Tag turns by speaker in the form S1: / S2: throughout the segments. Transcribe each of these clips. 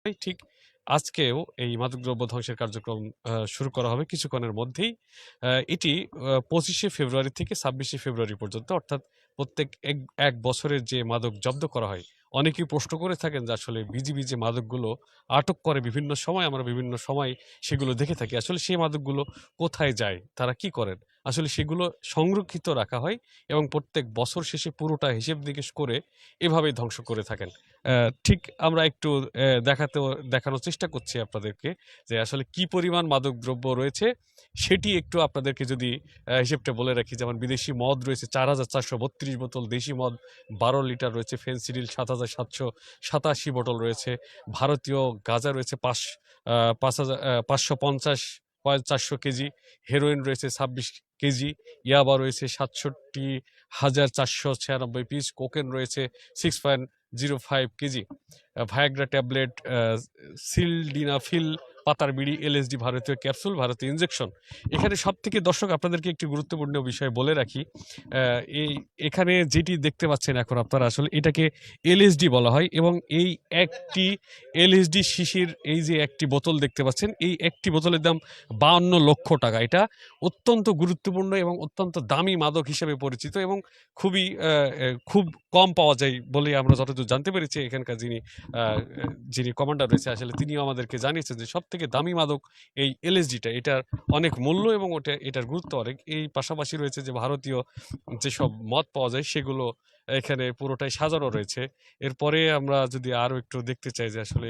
S1: ঠিক আজকেও এই মাদকদ্রব্য ধ্বংসের কার্যক্রম শুরু করা হবে কিছুক্ষণের মধ্যেই। এটি ২৫শে ফেব্রুয়ারি থেকে ২৬শে ফেব্রুয়ারি পর্যন্ত, অর্থাৎ প্রত্যেক এক বছরের যে মাদক জব্দ করা হয়। অনেকেই প্রশ্ন করে থাকেন যে আসলে বিজিবি যে মাদকগুলো আটক করে বিভিন্ন সময়, আমরা বিভিন্ন সময় সেগুলো দেখে থাকি। আসলে সেই মাদকগুলো কোথায় যায়? তারা কি করেন? আসলে সেগুলো সংরক্ষিত রাখা হয় এবং প্রত্যেক বছর শেষে পুরোটা হিসেব নিকেশ করে এভাবেই ধ্বংস করে থাকেন। ঠিক আমরা একটু দেখানোর চেষ্টা করছি আপনাদেরকে যে আসলে কি পরিমাণ মাদকদ্রব্য রয়েছে সেটি একটু আপনাদেরকে যদি হিসেবটা বলে রাখি। যেমন বিদেশি মদ রয়েছে ৪,৪৩২ বোতল, দেশি মদ ১২ লিটার রয়েছে, ফেনসিডিল ৭,৭৮৭ বোতল রয়েছে, ভারতীয় গাঁজা রয়েছে ৫৫০ কেজি, হেরোইন রয়েছে ২৬ কেজি, ইয়াবা রয়েছে ৬৭,৪৯৬ পিস, কোকেন রয়েছে 6.05 কেজি, ভায়াগ্রা ট্যাবলেট, সিলডিনাফিল, পাতার বিড়ি, এলএসডি, ভারতীয় ক্যাপসুল, ভারতীয় ইনজেকশন। এখানে সবথেকে দর্শক আপনাদেরকে একটি গুরুত্বপূর্ণ বিষয় বলে রাখি। এখানে যেটি দেখতে পাচ্ছেন এখন আপনারা, আসলে এটাকে এলএসডি বলা হয় এবং এই একটি এলএসডি শিশির, এই যে একটি বোতল দেখতে পাচ্ছেন, এই একটি বোতলের দাম ৫২ লক্ষ টাকা। এটা অত্যন্ত গুরুত্বপূর্ণ এবং অত্যন্ত দামি মাদক হিসেবে পরিচিত এবং খুব কম পাওয়া যায় বলে আমরা যতদূর জানতে পেরেছি। এখানকার যিনি কমান্ডার রয়েছে আসলে তিনিও আমাদেরকে জানিয়েছেন যে সবথেকে দামি মাদক এই এলএসডিটা। এটার অনেক মূল্য এবং এটার গুরুত্ব অনেক। এই পাশাপাশি রয়েছে যে ভারতীয় যেসব মদ পাওয়া যায় সেগুলো এখানে পুরোটাই সাজানো রয়েছে। এরপরে আমরা যদি আরো একটু দেখতে চাই যে আসলে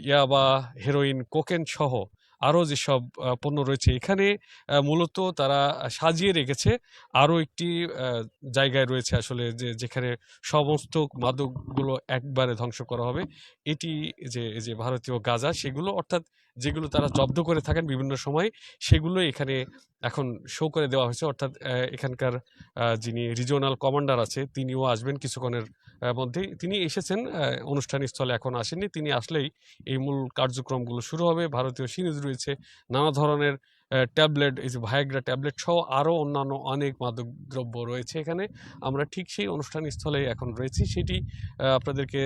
S1: ইয়াবা, হেরোইন, কোকেন সহ আরো যেসব পণ্য রয়েছে এখানে, মূলত তারা সাজিয়ে রেখেছে আরো একটি জায়গায় রয়েছে আসলে, যেখানে সমস্ত মাদকগুলো একবারে ধ্বংস করা হবে। এটি যে ভারতীয় গাঁজা সেগুলো, অর্থাৎ যেগুলো তারা জব্দ করে থাকেন বিভিন্ন সময়, সেগুলো এখানে এখন শো করে দেওয়া হয়েছে। অর্থাৎ এখানকার যিনি রিজিওনাল কমান্ডার আছে তিনিও আসবেন কিছুক্ষণের মধ্যেই। তিনি এসেছেন অনুষ্ঠান স্থলে, এখন আসেননি। তিনি আসলেই এই মূল কার্যক্রমগুলো শুরু হবে। ভারতীয় সিরিজ রয়েছে, নানা ধরনের ট্যাবলেট, এই যে ভায়াগ্রা ট্যাবলেট সহ আরও অন্যান্য অনেক মাদকদ্রব্য রয়েছে এখানে। আমরা ঠিক সেই অনুষ্ঠান স্থলে এখন রয়েছি, সেটি আপনাদেরকে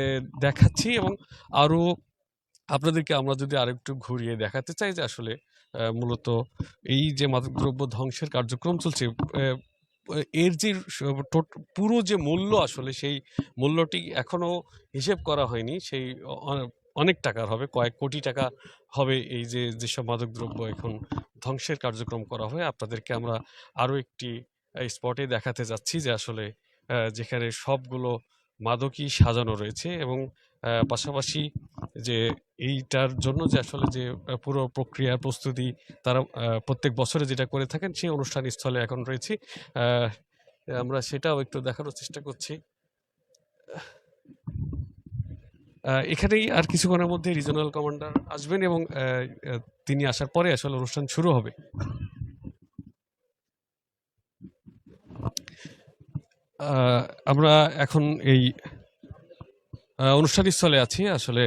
S1: দেখাচ্ছি এবং আরও আপনাদেরকে আমরা যদি আরেকটু ঘুরিয়ে দেখাতে চাই যে আসলে মূলত এই যে মাদকদ্রব্য ধ্বংসের কার্যক্রম চলছে, এর যে পুরো যে মূল্য, আসলে সেই মূল্যটি এখনো হিসেব করা হয়নি। সেই অনেক টাকার হবে, কয়েক কোটি টাকা হবে এই যেসব মাদকদ্রব্য এখন ধ্বংসের কার্যক্রম করা হয়। আপনাদেরকে আমরা আরো একটি স্পটে দেখাতে যাচ্ছি যে আসলে যেখানে সবগুলো মাদকই সাজানো রয়েছে এবং পাশাপাশি যে এইটার জন্য যে আসলে যে পুরো প্রক্রিয়ার প্রস্তুতি তারা প্রত্যেক বছরে যেটা করে থাকেন, সেই অনুষ্ঠান স্থলে এখন রয়েছি। আমরা সেটাও একটু দেখানোর চেষ্টা করছি। এখানেই আর কিছুক্ষণের মধ্যে রিজিওনাল কমান্ডার আসবেন এবং তিনি আসার পরে আসলে অনুষ্ঠান শুরু হবে। আমরা এখন এই অনুষ্ঠান স্থলে আছি। আসলে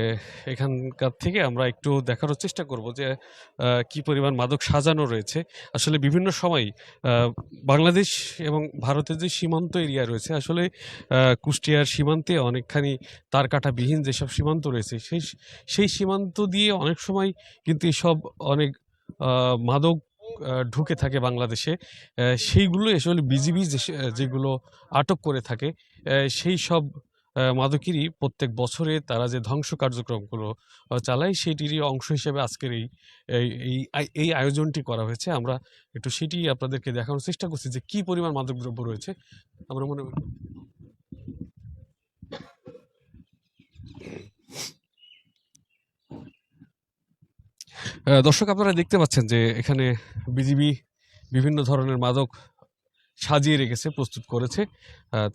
S1: এখানকার থেকে আমরা একটু দেখানোর চেষ্টা করব যে কি পরিমাণ মাদক সাজানো রয়েছে। আসলে বিভিন্ন সময় বাংলাদেশ এবং ভারতের যে সীমান্ত এরিয়া রয়েছে, আসলে কুষ্টিয়ার সীমান্তে অনেকখানি তারকাটাবিহীন যেসব সীমান্ত রয়েছে, সেই সীমান্ত দিয়ে অনেক সময় কিন্তু এসব অনেক মাদক ঢুকে থাকে বাংলাদেশে। সেইগুলো আসলে বিজিবি যেগুলো আটক করে থাকে, সেই সব মাদকেরই প্রত্যেক বছরে তারা যে ধ্বংস কার্যক্রমগুলো চালায়, সেটিরই অংশ হিসেবে আজকের এই এই এই আয়োজনটি করা হয়েছে। আমরা একটু সেটি আপনাদেরকে দেখানোর চেষ্টা করছি যে কি পরিমাণ মাদকদ্রব্য রয়েছে। আমরা মনে দর্শক আপনারা দেখতে পাচ্ছেন যে এখানে বিজিবি বিভিন্ন ধরনের মাদক সাজিয়ে রেখেছে, প্রস্তুত করেছে।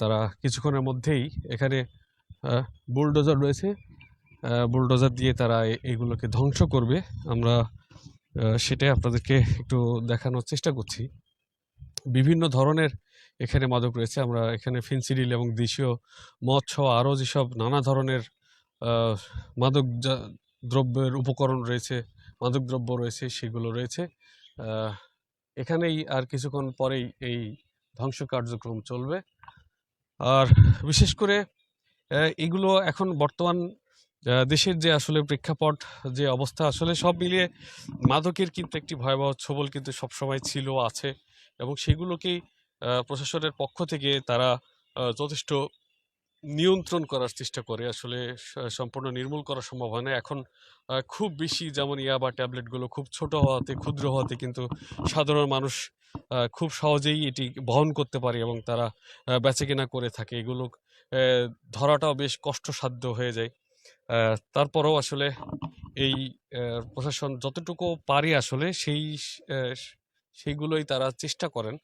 S1: তারা কিছুক্ষণের মধ্যেই এখানে বুলডোজার রয়েছে, বুলডোজার দিয়ে তারা এগুলোকে ধ্বংস করবে। আমরা সেটাই আপনাদেরকে একটু দেখানোর চেষ্টা করছি। বিভিন্ন ধরনের এখানে মাদক রয়েছে। আমরা এখানে ফেনসিডিল এবং দেশীয় মদ সহ আরও যেসব নানা ধরনের মাদক দ্রব্যের উপকরণ রয়েছে, মাদকদ্রব্য রয়েছে, সেগুলো রয়েছে। এখানেই আর কিছুক্ষণ পরেই এই ধ্বংস কার্যক্রম চলবে। আর বিশেষ করে এগুলো এখন বর্তমান দেশের যে আসলে প্রেক্ষাপট, যে অবস্থা, আসলে সব মিলিয়ে মাদকের কিন্তু একটি ভয়াবহ ছোবল কিন্তু সবসময় ছিল, আছে, এবং সেগুলোকেই প্রশাসনের পক্ষ থেকে তারা যথেষ্ট নিয়ন্ত্রণ করার চেষ্টা করে। আসলে সম্পূর্ণ নির্মূল করা সম্ভব হয় না। এখন খুব বেশি, যেমন ইয়াবা ট্যাবলেটগুলো খুব ছোট হওয়াতে, ক্ষুদ্র হওয়াতে কিন্তু সাধারণ মানুষ খুব সহজেই এটি বহন করতে পারে এবং তারা বেচাকেনা করে থাকে। এগুলো ধরাটাও বেশ কষ্টসাধ্য হয়ে যায়। তারপরেও আসলে এই প্রশাসন যতটুকু পারে আসলে সেইগুলোই তারা চেষ্টা করেন।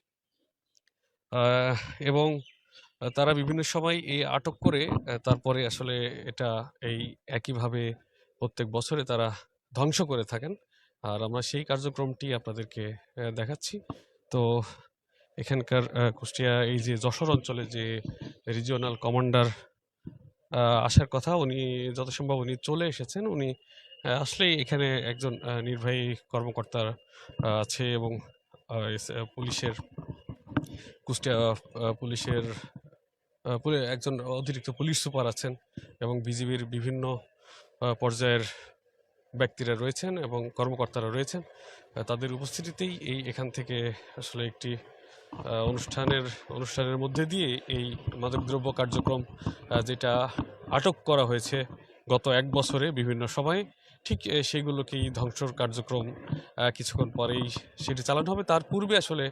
S1: আহ, এবং তারা বিভিন্ন সময় আটক করে তারপরে আসলে এটা এই একইভাবে প্রত্যেক বছরে তারা ধ্বংস করে থাকেন। আর আমরা সেই কার্যক্রমটি আপনাদেরকে দেখাচ্ছি। তো এখানকার কুষ্টিয়া এই যে যশোর অঞ্চলে যে রিজিওনাল কমান্ডার আসার কথা, উনি যত সম্ভব উনি চলে এসেছেন। উনি আসলেই এখানে একজন নির্বাহী কর্মকর্তা আছে, এবং পুলিশের, কুষ্টিয়া পুলিশের একজন অতিরিক্ত পুলিশ সুপার আছেন, এবং বিজিবির বিভিন্ন পর্যায়ের ব্যক্তিরা রয়েছেন এবং কর্মকর্তারা রয়েছেন। তাদের উপস্থিতিতেই এখান থেকে আসলে একটি অনুষ্ঠানের মধ্যে দিয়ে এই মাদকদ্রব্য কার্যক্রম, যেটা আটক করা হয়েছে গত এক বছরে বিভিন্ন সময়ে, ঠিক সেগুলোকেই ধ্বংসর কার্যক্রম কিছুক্ষণ পরেই সেটি চালানো হবে। তার পূর্বে আসলে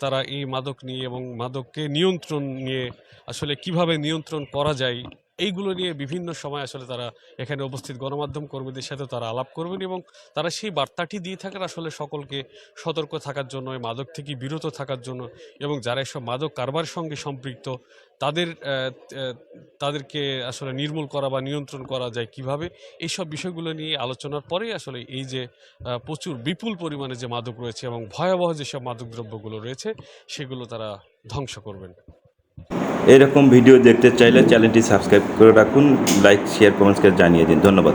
S1: তারা এই মাদক নিয়ে এবং মাদককে নিয়ন্ত্রণ নিয়ে আসলে কিভাবে নিয়ন্ত্রণ করা যায়, এইগুলো নিয়ে বিভিন্ন সময় আসলে তারা এখানে উপস্থিত গণমাধ্যম কর্মীদের সাথে তারা আলাপ করবেন, এবং তারা সেই বার্তাটি দিয়ে থাকেন আসলে সকলকে সতর্ক থাকার জন্য, এই মাদক থেকে বিরত থাকার জন্য, এবং যারা এসব মাদক কারবারের সঙ্গে সম্পৃক্ত তাদের তাদেরকে আসলে নির্মূল করা বা নিয়ন্ত্রণ করা যায় কিভাবে, এইসব বিষয়গুলো নিয়ে আলোচনার পরেই আসলে এই যে প্রচুর বিপুল পরিমাণে যে মাদক রয়েছে এবং ভয়াবহ যেসব মাদকদ্রব্যগুলো রয়েছে সেগুলো তারা ধ্বংস করবেন।
S2: এরকম ভিডিও দেখতে চাইলে চ্যানেলটি সাবস্ক্রাইব করে রাখুন, লাইক, শেয়ার, কমেন্টস করে জানিয়ে দিন। ধন্যবাদ।